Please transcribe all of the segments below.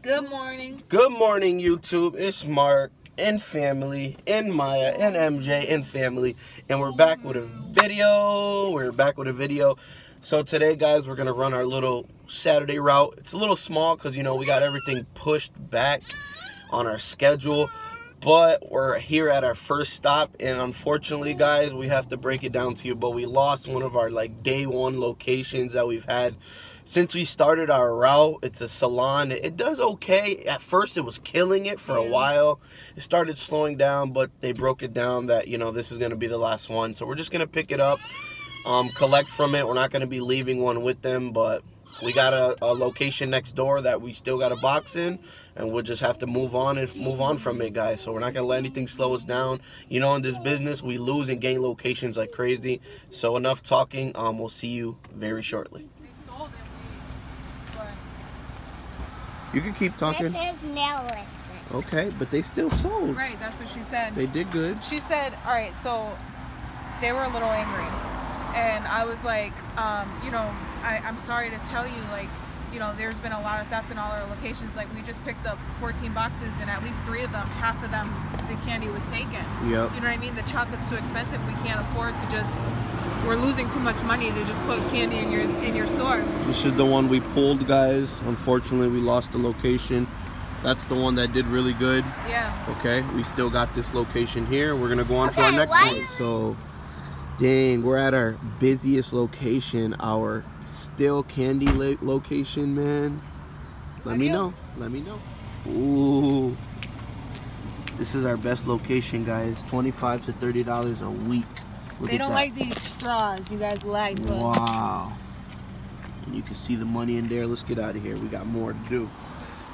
Good morning. Good morning, YouTube. It's Mark and family and Maya and MJ and family, and we're back with a video. So today, guys, we're gonna run our little Saturday route. It's a little small because we got everything pushed back on our schedule, but we're here at our first stop, and unfortunately, guys, we have to break it down to you, but we lost one of our day one locations that we've had since we started our route. It's a Salon. It does okay. At first, it was killing it for a while. It started slowing down, but they broke it down that, this is going to be the last one. So we're just going to pick it up, collect from it. We're not going to be leaving one with them, but we got a location next door that we still got a box in, and we'll just have to move on from it, guys. So we're not going to let anything slow us down. In this business, we lose and gain locations like crazy. So enough talking. We'll see you very shortly. You can keep talking. This is mail listing. Okay, but they still sold. Right, that's what she said. They did good. She said, all right, so they were a little angry. And I was like, I'm sorry to tell you, there's been a lot of theft in all our locations. We just picked up 14 boxes, and at least 3 of them, half of them, the candy was taken. Yep. You know what I mean? The chocolate's too expensive. We can't afford to just, we're losing too much money to just put candy in your store. This is the one we pulled, guys. Unfortunately, we lost the location. That's the one that did really good. Yeah. Okay, we still got this location here. We're gonna go on to our next one. So, dang, we're at our busiest location, our still candy location, man. Let me know. Ooh, this is our best location, guys. $25 to $30 a week. They don't like these straws. You guys like them. Wow. And you can see the money in there. Let's get out of here. We got more to do.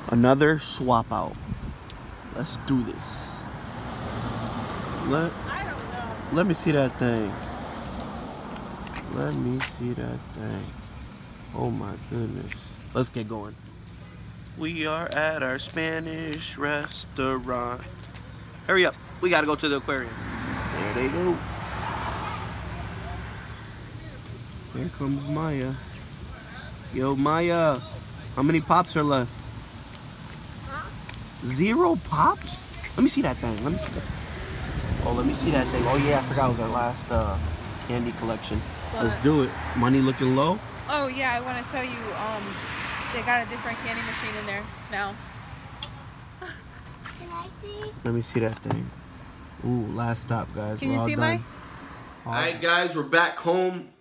Another swap out. Let's do this. I don't know. Let me see that thing. Let me see that thing. Oh my goodness. Let's get going. We are at our Spanish restaurant. Hurry up. We gotta go to the aquarium. There they go. Here comes Maya. Yo, Maya. How many pops are left? Huh? 0 pops? Let me see that thing. Let me see that. Oh, let me see that thing. Oh yeah, I forgot it was our last candy collection. Let's do it. Money looking low? Oh yeah, I want to tell you, they got a different candy machine in there now. Can I see? Let me see that thing. Ooh, last stop, guys. Can you see mine? Alright, guys, we're back home.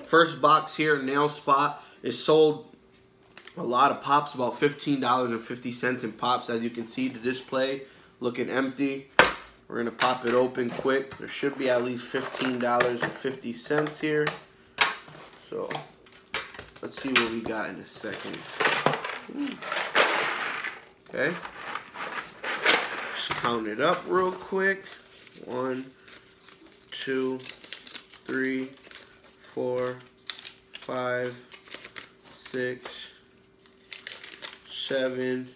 First box here, Nail Spot. It sold a lot of pops, about $15.50 in pops. As you can see, the display looking empty. We're gonna pop it open quick. There should be at least $15.50 here. So let's see what we got in a second. Okay. Just count it up real quick. 1, 2, 3, 4, 5, 6, 7,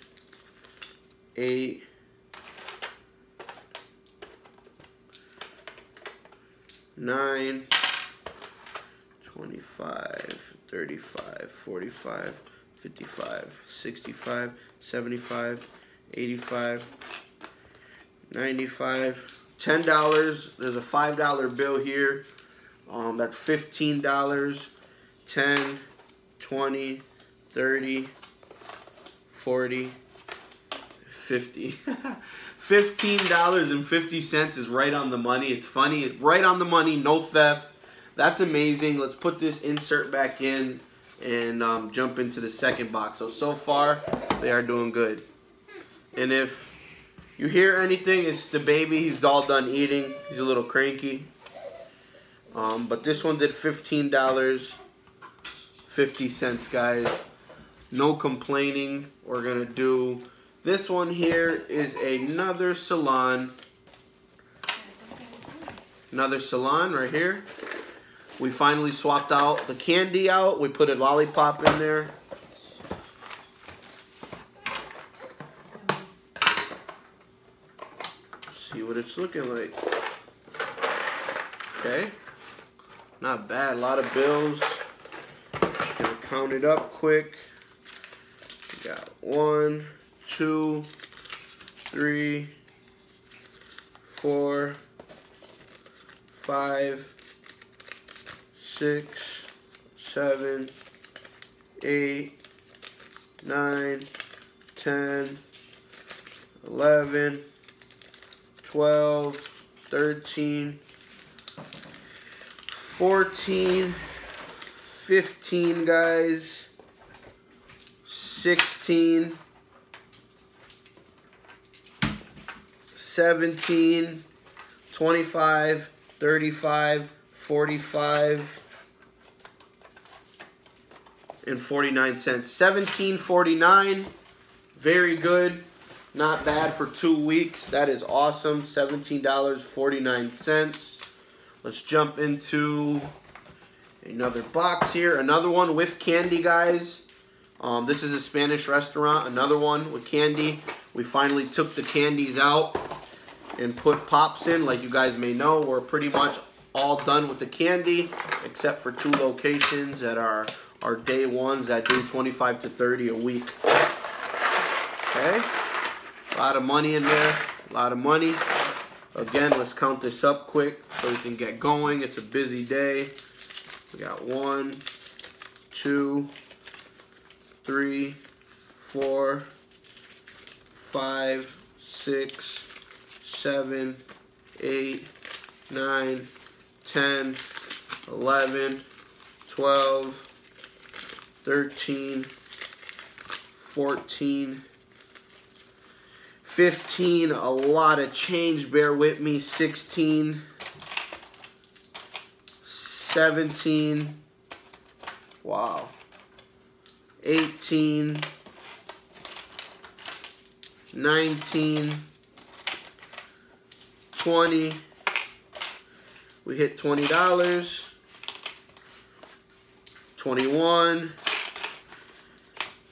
8, 9, 25, 35, 45, 55, 65, 75, 85, 95, $10. There's a $5 bill here. That's $15. 10, 20, 30, 40, 50. $15.50 is right on the money. It's funny. It's right on the money. No theft. That's amazing. Let's put this insert back in and jump into the second box. So far, they are doing good. And if you hear anything, it's the baby. He's all done eating. He's a little cranky. But this one did $15.50, guys. No complaining. We're going to do... This one here is another Salon. Another Salon right here. We finally swapped out the candy out. We put a lollipop in there. See what it's looking like. Okay. Not bad. A lot of bills. Just gonna count it up quick. We got 1, 2, 3, 4, 5, 6, 7, 8, 9, 10, 11, 12, 13, 14, 15, guys, 16, 17, 25, 35, 45, and 49 cents. 17.49, very good. Not bad for 2 weeks. That is awesome. $17.49. Let's jump into another box here. Another one with candy, guys. This is a Spanish restaurant. Another one with candy. We finally took the candies out and put pops in. Like you guys may know, we're pretty much all done with the candy, except for 2 locations that are our day ones that do 25 to 30 a week. Okay. A lot of money in there. A lot of money. Again, let's count this up quick so we can get going. It's a busy day. We got 1, 2, 3, 4, 5, 6, 7, 8, 9, 10, 11, 12, 13, 14, 15, a lot of change, bear with me, 16, 17, wow, 18, 19, 20, we hit $20, 21,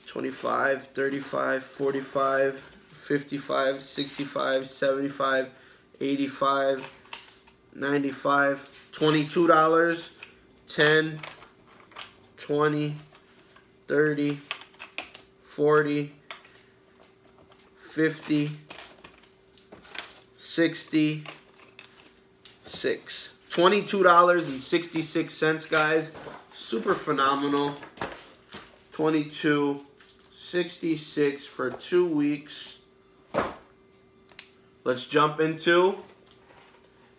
25, 35, 45, 55, 65, 75, 85, 95, $22, 10, 20, 30, 40, 50, 60, 6. $22.66, guys. Super phenomenal. $22.66 for 2 weeks. Let's jump into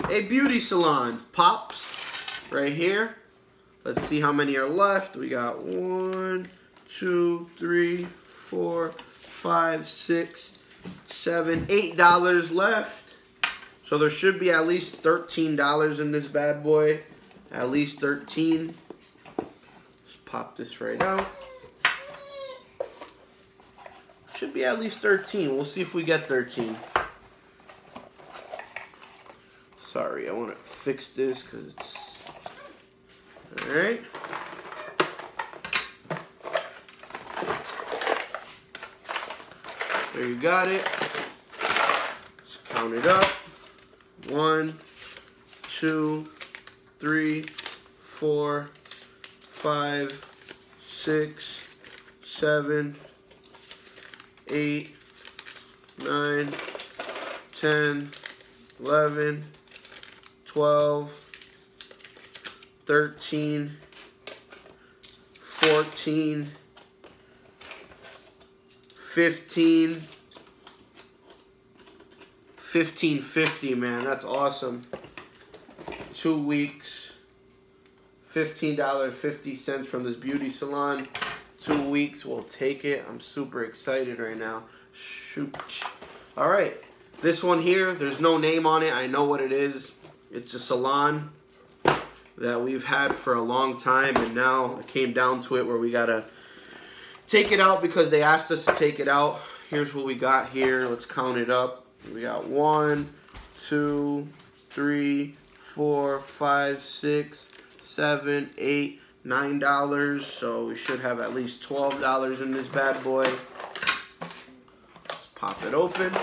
a beauty salon. Pops right here. Let's see how many are left. We got 1, 2, 3, 4, 5, 6, 7, $8 left. So there should be at least $13 in this bad boy. At least 13. Let's pop this right out. Should be at least 13. We'll see if we get 13. Sorry, I want to fix this because it's... Alright. There you got it. Let's count it up. 1, 2, 3, 4, 5, 6, 7, 8, 9, 10, 11, 12, 13, 14, 15, $15.50, man. That's awesome. 2 weeks, $15.50 from this beauty salon. 2 weeks, we'll take it. I'm super excited right now. Shoot. All right, this one here, there's no name on it. I know what it is. It's a salon that we've had for a long time, and now it came down to it where we gotta take it out because they asked us to take it out. Here's what we got here. Let's count it up. We got 1, 2, 3, 4, 5, 6, 7, 8, $9. So we should have at least $12 in this bad boy. Let's pop it open.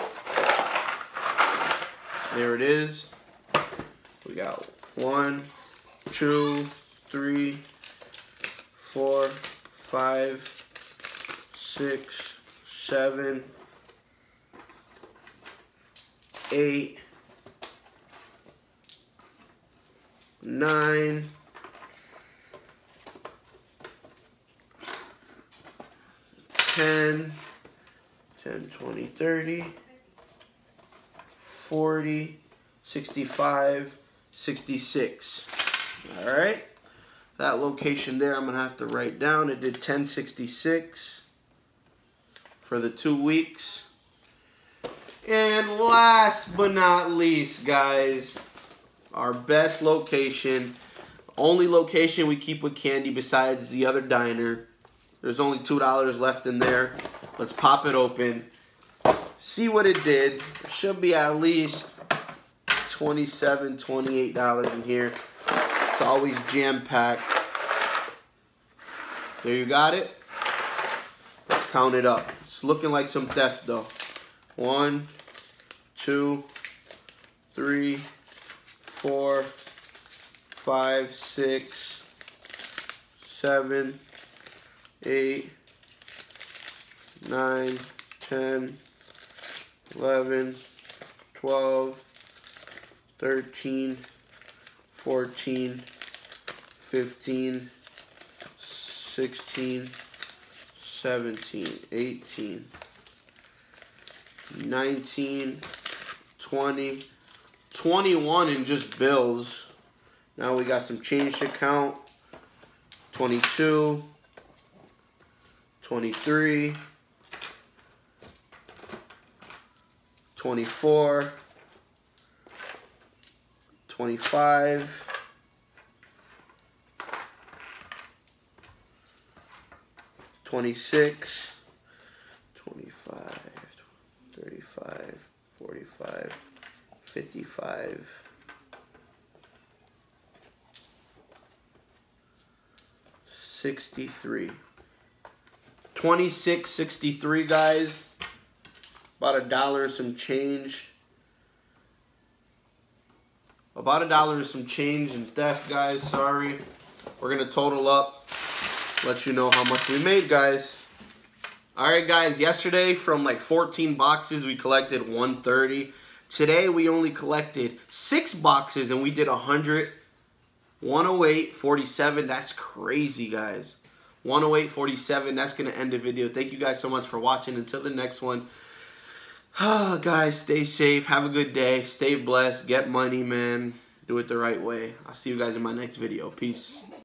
There it is. We got 1, 2, 3, 4, 5, 6, 7, 8, 9, 10, 20, 30, 40, 65, 66. All right. That location there, I'm going to have to write down. It did 1066 for the 2 weeks. And last but not least, guys, our best location, only location we keep with candy besides the other diner. There's only $2 left in there. Let's pop it open. See what it did. There should be at least $27, $28 in here. It's always jam-packed. There you got it. Let's count it up. It's looking like some theft though. 1, 2, 3, 4, 5, 6, 7, 8, 9, 10, 11, 12, 13, 14, 15, 16, 17, 18, 19, 20, 21 in just bills. Now we got some change to count. 22, 23, 24, 25, 26, 25, 35, 45, 55, 63. 26.63, guys. About $1 and some change. About $1 and some change in theft, guys. Sorry. We're gonna total up. Let you know how much we made, guys. Alright, guys. Yesterday, from like 14 boxes, we collected 130. Today, we only collected 6 boxes and we did 100. 108.47. That's crazy, guys. 108.47. That's going to end the video. Thank you guys so much for watching. Until the next one. Guys, stay safe. Have a good day. Stay blessed. Get money, man. Do it the right way. I'll see you guys in my next video. Peace.